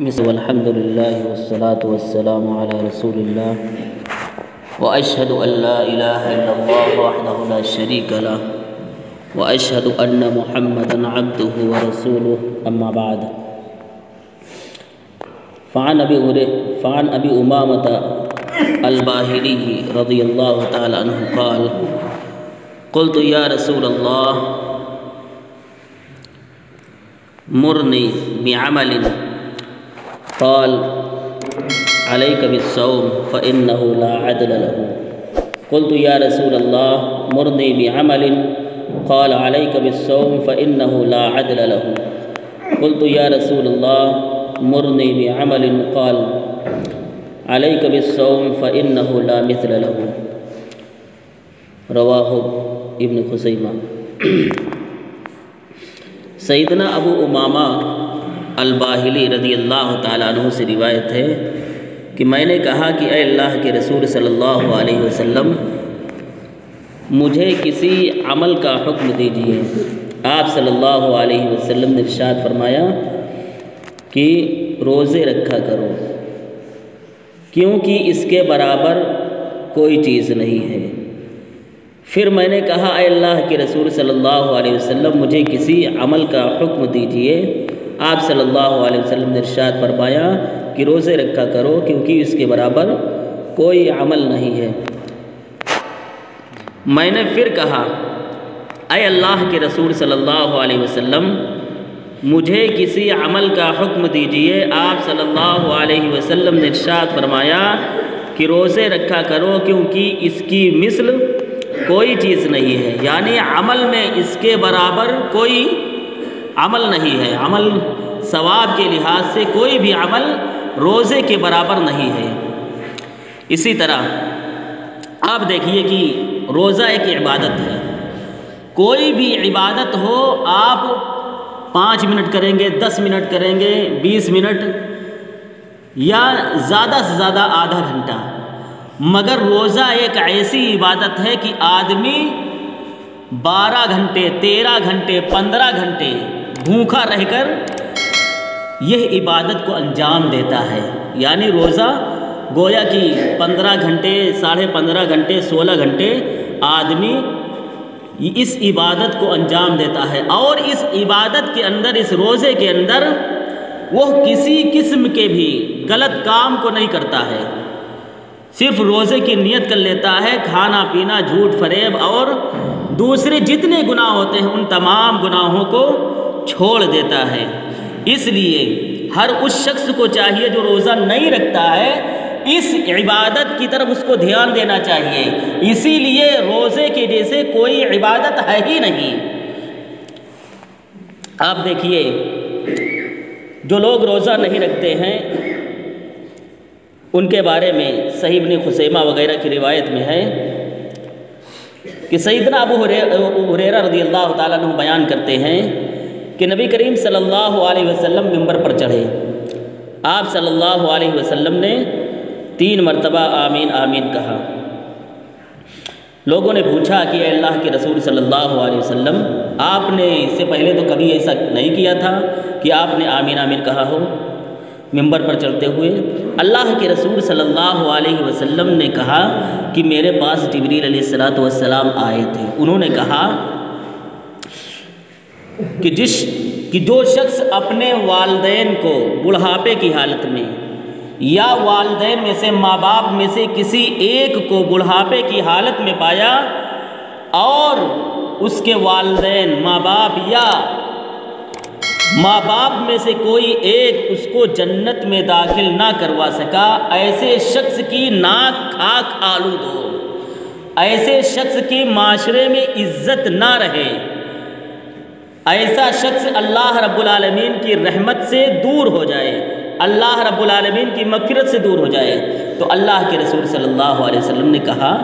والحمد لله والصلاة والسلام على رسول الله وأشهد أن لا إله إلا الله وحده لا شريك له وأشهد أن محمدا عبده ورسوله أما بعد فعن أبي أمامة الباهلي رضي الله تعالى عنه قال قلت يا رسول الله مرني بعمل قال عليك بالصوم فإنه لا عدل له قلت يا رسول الله مرني بعمل قال عليك بالصوم فإنه لا عدل له قلت يا رسول الله مرني بعمل قال عليك بالصوم فإنه لا مثل له رواہ ابن خزیمہ۔ سیدنا ابو امامہ الباہلی رضی اللہ تعالیٰ عنہ سے روایت ہے کہ میں نے کہا کہ اے اللہ کے رسول صلی اللہ علیہ وسلم مجھے کسی عمل کا حکم دیجیے۔ آپ صلی اللہ علیہ وسلم نے ارشاد فرمایا کہ روزے رکھا کرو کیونکہ اس کے برابر کوئی چیز نہیں ہے۔ پھر میں نے کہا اے اللہ کے رسول صلی اللہ علیہ وسلم مجھے کسی عمل کا حکم دیجیے۔ آپ صلی اللہ علیہ وسلم نے ارشاد فرمایا کہ روزے رکھا کرو کیونکہ اس کے برابر کوئی عمل نہیں ہے۔ میں نے پھر کہا اے اللہ کے رسول صلی اللہ علیہ وسلم مجھے کسی عمل کا حکم دیجیے۔ آپ صلی اللہ علیہ وسلم نے ارشاد فرمایا کہ روزے رکھا کرو کیونکہ اس کی مثل کوئی چیز نہیں ہے، یعنی عمل میں اس کے برابر کوئی عمل نہیں ہے۔ عمل ثواب کے لحاظ سے کوئی بھی عمل روزے کے برابر نہیں ہے۔ اسی طرح آپ دیکھیے کہ روزہ ایک عبادت ہے۔ کوئی بھی عبادت ہو آپ 5 منٹ کریں گے، 10 منٹ کریں گے، 20 منٹ یا زیادہ سے زیادہ آدھا گھنٹہ، مگر روزہ ایک ایسی عبادت ہے کہ آدمی 12 گھنٹے 13 گھنٹے 15 گھنٹے بھوکا رہ کر یہ عبادت کو انجام دیتا ہے۔ یعنی روزہ گویا کہ 15 گھنٹے 15.5 گھنٹے 16 گھنٹے آدمی اس عبادت کو انجام دیتا ہے، اور اس عبادت کے اندر اس روزے کے اندر وہ کسی قسم کے بھی غلط کام کو نہیں کرتا ہے، صرف روزے کی نیت کر لیتا ہے، کھانا پینا جھوٹ فریب اور دوسرے جتنے گناہ ہوتے ہیں ان تمام گناہوں کو چھوڑ دیتا ہے۔ اس لیے ہر اس شخص کو چاہیے جو روزہ نہیں رکھتا ہے اس عبادت کی طرف اس کو دھیان دینا چاہیے۔ اسی لیے روزے کے جیسے کوئی عبادت ہے ہی نہیں۔ آپ دیکھیے جو لوگ روزہ نہیں رکھتے ہیں ان کے بارے میں صحیح ابن خزیمہ وغیرہ کی روایت میں ہے کہ سیدنا ابو ہریرہ رضی اللہ تعالیٰ عنہ بیان کرتے ہیں کہ نبی کریم صلی اللہ علیہ وسلم منبر پر چڑھے۔ آپ صلی اللہ علیہ وسلم نے 3 مرتبہ آمین آمین کہا۔ لوگوں نے پوچھا کہ اے اللہ کے رسول صلی اللہ علیہ وسلم آپ نے اس سے پہلے تو کبھی ایسا نہیں کیا تھا کہ آپ نے آمین آمین کہا ہو منبر پر چڑھتے ہوئے؟ اللہ کے رسول صلی اللہ علیہ وسلم نے کہا کہ میرے پاس جبریل علیہ السلام آئے تھے، انہوں نے کہا کہ جو شخص اپنے والدین کو بڑھاپے کی حالت میں یا والدین میں سے ماں باپ میں سے کسی ایک کو بڑھاپے کی حالت میں پایا اور اس کے والدین ماں باپ یا ماں باپ میں سے کوئی ایک اس کو جنت میں داخل نہ کروا سکا، ایسے شخص کی ناک خاک آلود ہو، ایسے شخص کی معاشرے میں عزت نہ رہے، ایسا شخص اللہ رب العالمین کی رحمت سے دور ہو جائے، اللہ رب العالمین کی مغفرت سے دور ہو جائے۔ تو اللہ کے رسول صلی اللہ علیہ وسلم نے کہا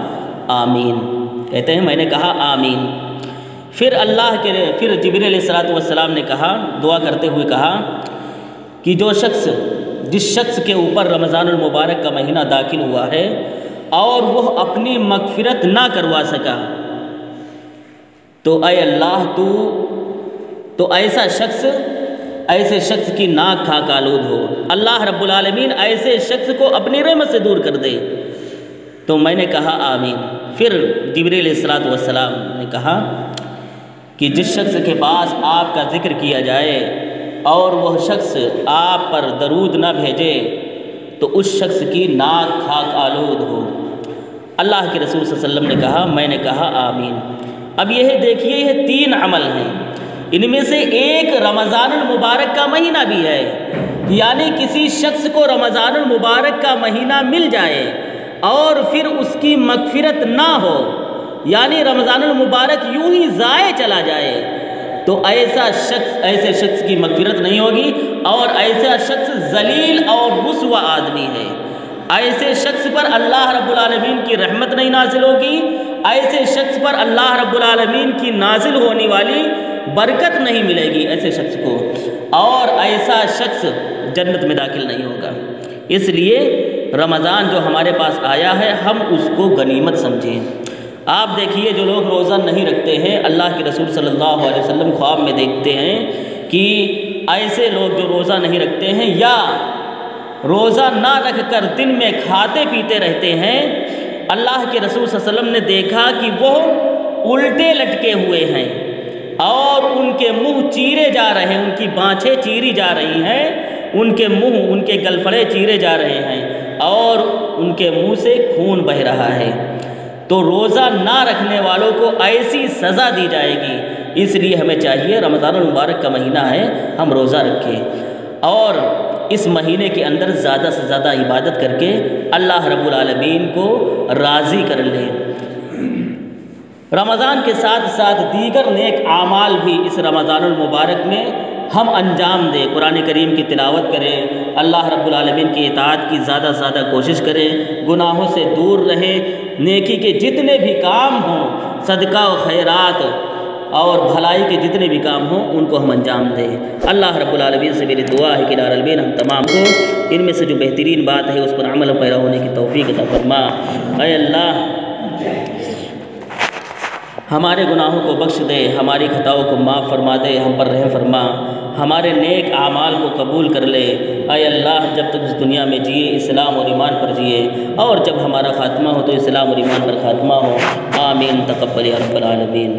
آمین، کہتے ہیں میں نے کہا آمین۔ پھر جبریل علیہ السلام نے کہا، دعا کرتے ہوئے کہا کہ جس شخص کے اوپر رمضان المبارک کا مہینہ داخل ہوا ہے اور وہ اپنی مغفرت نہ کروا سکا تو اے اللہ تو ایسا شخص ایسے شخص کی ناک خاک آلود ہو، اللہ رب العالمین ایسے شخص کو اپنی رحمت سے دور کر دے۔ تو میں نے کہا آمین۔ پھر جبریل علیہ السلام نے کہا کہ جس شخص کے پاس آپ کا ذکر کیا جائے اور وہ شخص آپ پر درود نہ بھیجے تو اس شخص کی ناک خاک آلود ہو۔ اللہ کے رسول صلی اللہ علیہ وسلم نے کہا، میں نے کہا آمین۔ اب یہ دیکھیے، یہ 3 عمل ہیں، ان میں سے ایک رمضان المبارک کا مہینہ بھی ہے، یعنی کسی شخص کو رمضان المبارک کا مہینہ مل جائے اور پھر اس کی مغفرت نہ ہو، یعنی رمضان المبارک یوں ہی ضائع چلا جائے، تو ایسے شخص کی مغفرت نہیں ہوگی اور ایسا شخص ذلیل اور رسوا آدمی ہے۔ ایسے شخص پر اللہ رب العالمین کی رحمت نہیں نازل ہوگی، ایسے شخص پر اللہ رب العالمین کی نازل ہونے والی برکت نہیں ملے گی ایسے شخص کو، اور ایسا شخص جنت میں داخل نہیں ہوگا۔ اس لیے رمضان جو ہمارے پاس آیا ہے ہم اس کو غنیمت سمجھیں۔ آپ دیکھیے، جو لوگ روزہ نہیں رکھتے ہیں، اللہ کے رسول صلی اللہ علیہ وسلم خواب میں دیکھتے ہیں کہ ایسے لوگ جو روزہ نہیں رکھتے ہیں یا روزہ نہ رکھ کر دن میں کھاتے پیتے رہتے ہیں، اللہ کے رسول صلی اللہ علیہ وسلم نے دیکھا کہ وہ الٹے لٹکے ہوئے ہیں اور ان کے منہ چیرے جا رہے ہیں، ان کی بانچیں چیری جا رہی ہیں، ان کے منہ، ان کے گلفڑے چیرے جا رہے ہیں اور ان کے منہ سے خون بہہ رہا ہے۔ تو روزہ نہ رکھنے والوں کو ایسی سزا دی جائے گی۔ اس لیے ہمیں چاہیے، رمضان المبارک کا مہینہ ہے، ہم روزہ رکھیں اور اس مہینے کے اندر زیادہ سے زیادہ عبادت کر کے اللہ رب العالمین کو راضی کر لیں۔ رمضان کے ساتھ ساتھ دیگر نیک اعمال بھی اس رمضان المبارک میں ہم انجام دیں۔ قرآن کریم کی تلاوت کریں، اللہ رب العالمین کی اطاعت کی زیادہ سے زیادہ کوشش کریں، گناہوں سے دور رہیں، نیکی کے جتنے بھی کام ہوں، صدقہ و خیرات اور بھلائی کے جتنے بھی کام ہوں ان کو ہم انجام دیں۔ اللہ رب العالمین سے میری دعا ہے کہ یا العالمین ہم تمام کو ان میں سے جو بہترین بات ہے اس پر عمل پیرا ہونے کی توفیق عطا فرما۔ اے اللہ، ہمارے گناہوں کو بخش دے، ہماری خطاؤں کو معاف فرما دے، ہم پر رحم فرما، ہمارے نیک اعمال کو قبول کر لے۔ اے اللہ، جب تک اس دنیا میں جیے اسلام اور ایمان پر جیے، اور جب ہمارا خاتمہ ہو تو اسلام اور ایمان پر خاتمہ ہو۔ آمین، تقبل یا رب العالمین۔